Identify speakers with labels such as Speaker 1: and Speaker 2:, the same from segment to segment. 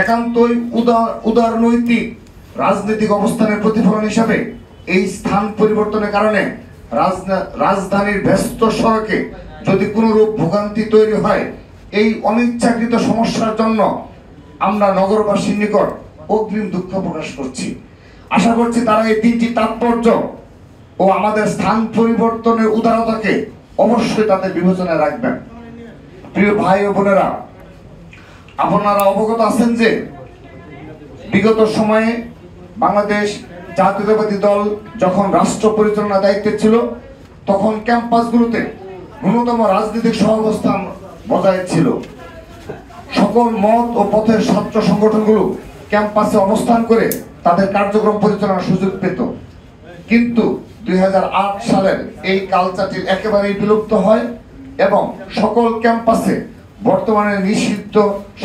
Speaker 1: একান্তই উদারনৈতিক রাজনৈতিক অবস্থানের প্রতিফলন হিসাবে এই স্থান পরিবর্তনের কারণে রাজধানীর ব্যস্ত সড়কে যদি কোনরূপ ভোগান্তি তৈরি হয়, এই অনিচ্ছাকৃত সমস্যার জন্য আমরা নগরবাসীর নিকট অগ্রিম দুঃখ প্রকাশ করছি। আশা করছি তারা এই তিনটি তাৎপর্য ও আমাদের স্থান পরিবর্তনের উদারতাকে অবশ্যই তাদের বিবেচনায় রাখবেন। প্রিয় ভাই ও বোনেরা, আপনারা অবগত আছেন যে বিগত সময়ে বাংলাদেশ জাতীয়তাবাদী দল যখন রাষ্ট্র পরিচালনার দায়িত্বে ছিল, তখন ক্যাম্পাসগুলোতে ন্যূনতম রাজনৈতিক সহাবস্থান বজায় ছিল। সকল মত ও পথের ছাত্র সংগঠনগুলো ক্যাম্পাসে অবস্থান করে তাদের কার্যক্রম পরিচালনার সুযোগ পেত। কিন্তু 2008 সালের এই কালচারটি একেবারেই বিলুপ্ত হয় এবং সকল ক্যাম্পাসে বর্তমানে নিষিদ্ধ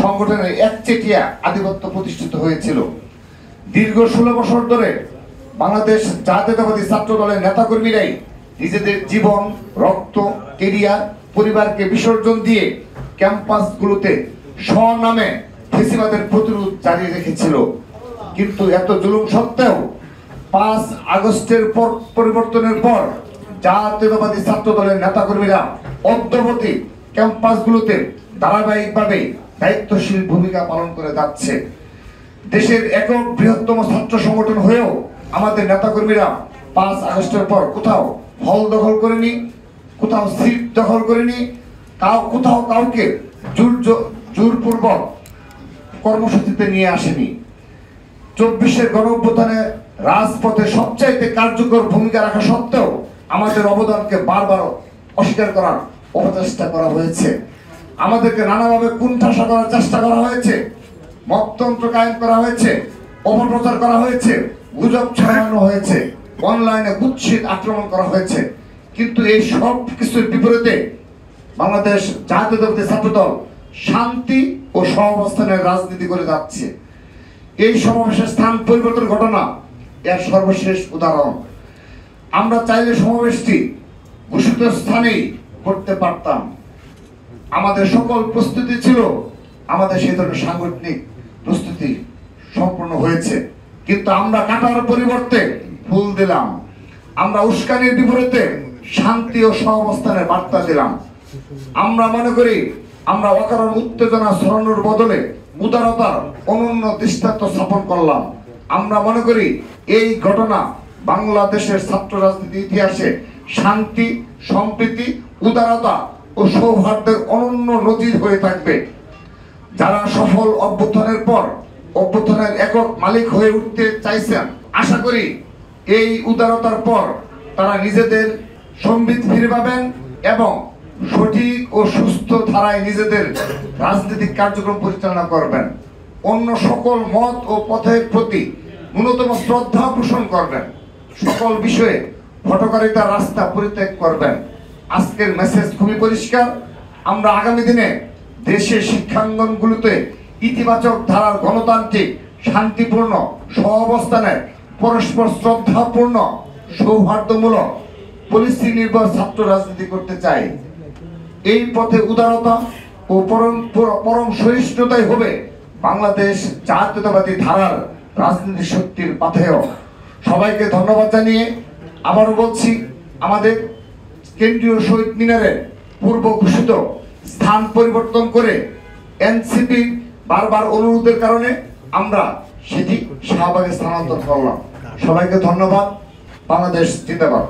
Speaker 1: সংগঠনের একচেটিয়া আধিপত্য প্রতিষ্ঠিত হয়েছিল। দীর্ঘ 16 বছর ধরে বাংলাদেশ জাতীয়তাবাদী ছাত্র দলের নেতাকর্মীরাই নিজেদের জীবন, রক্ত, কেরিয়ার, পরিবারকে বিসর্জন দিয়ে ক্যাম্পাসগুলোতে স্বনামে ফ্যাসিবাদের প্রতিরোধ জারি রেখেছিল। কিন্তু এত জুলুম সত্ত্বেও 5 আগস্টের পরিবর্তনের পর জাতীয়তাবাদী ছাত্র দলের নেতাকর্মীরা অদ্যাবধি ক্যাম্পাসগুলোতে ধারাবাহিকভাবে দায়িত্বশীল ভূমিকা পালন করে যাচ্ছে। দেশের একক বৃহত্তম ছাত্র সংগঠন হয়েও আমাদের নেতাকর্মীরা 5 আগস্টের পর কোথাও হল দখল করেনি, কোথাও সিট দখল করেনি, কোথাও কাউকে জোরপূর্বক কর্মসূচিতে নিয়ে আসেনি। 24-এর গণঅভ্যুত্থানে রাজপথে সবচাইতে কার্যকর ভূমিকা রাখা সত্ত্বেও আমাদের অবদানকে বারবার অস্বীকার করার অপচেষ্টা করা হয়েছে। আমাদেরকে নানাভাবে কুণ্ঠাসা করার চেষ্টা করা হয়েছে, মততন্ত্র কায়েম করা হয়েছে, অপপ্রচার করা হয়েছে, গুজব ছড়ানো হয়েছে, অনলাইনে কুৎসিত আক্রমণ করা হয়েছে। কিন্তু এই সব কিছুর বিপরীতে বাংলাদেশ জাতীয়তাবাদী ছাত্রদল শান্তি ও সহাবস্থানের রাজনীতি করে যাচ্ছে। এই সমাবেশের স্থান পরিবর্তন ঘটনা এর সর্বশেষ উদাহরণ। আমরা চাইলে সমাবেশটি ঘোষিত স্থানেই করতে পারতাম। আমাদের সকল প্রস্তুতি ছিল, আমাদের সেই ধরনের সাংগঠনিক প্রস্তুতি সম্পূর্ণ হয়েছে, কিন্তু আমরা কাটার পরিবর্তে ফুল দিলাম। আমরা উস্কানির বিপরীতে শান্তি ও সহাবস্থানের বার্তা দিলাম। আমরা মনে করি আমরা অকারণ উত্তেজনা ছড়ানোর বদলে উদারতার অনন্য দৃষ্টান্ত স্থাপন করলাম। আমরা মনে করি এই ঘটনা বাংলাদেশের ছাত্র রাজনীতির ইতিহাসে শান্তি, সম্প্রীতি, উদারতা ও সৌহার্দ্যের অনন্য নজির হয়ে থাকবে। যারা সফল অভ্যুত্থানের পর অভ্যুত্থানের একক মালিক হয়ে উঠতে চাইছেন, আশা করি এই উদারতার পর তারা নিজেদের সম্বিত ফিরে পাবেন এবং সঠিক ও সুস্থ ধারায় নিজেদের রাজনৈতিক কার্যক্রম পরিচালনা করবেন। অন্য সকল মত ও পথের প্রতি ন্যূনতম শ্রদ্ধা পোষণ করবেন। সকল বিষয়ে হঠকারিতার রাস্তা পরিত্যাগ করবেন। আজকের মেসেজ খুবই পরিষ্কার। আমরা আগামী দিনে দেশের শিক্ষাঙ্গনগুলোতে ইতিবাচক ধারার গণতান্ত্রিক, শান্তিপূর্ণ, সহাবস্থানের, পরস্পর শ্রদ্ধাপূর্ণ, সৌহার্দ্যমূলক, পলিসি নির্ভর ছাত্র রাজনীতি করতে চাই। এই পথে উদারতা ও পরম সহিষ্ণুতাই হবে বাংলাদেশ জাতীয়তাবাদী ধারার রাজনীতি শক্তির পাথেয়। সবাইকে ধন্যবাদ জানিয়ে আবারও বলছি, আমাদের কেন্দ্রীয় শহীদ মিনারের পূর্ব ঘোষিত স্থান পরিবর্তন করে এনসিপি বারবার অনুরোধের কারণে আমরা সেটি শাহবাগে স্থানান্তর করলাম। সবাইকে ধন্যবাদ। বাংলাদেশ জিন্দাবাদ।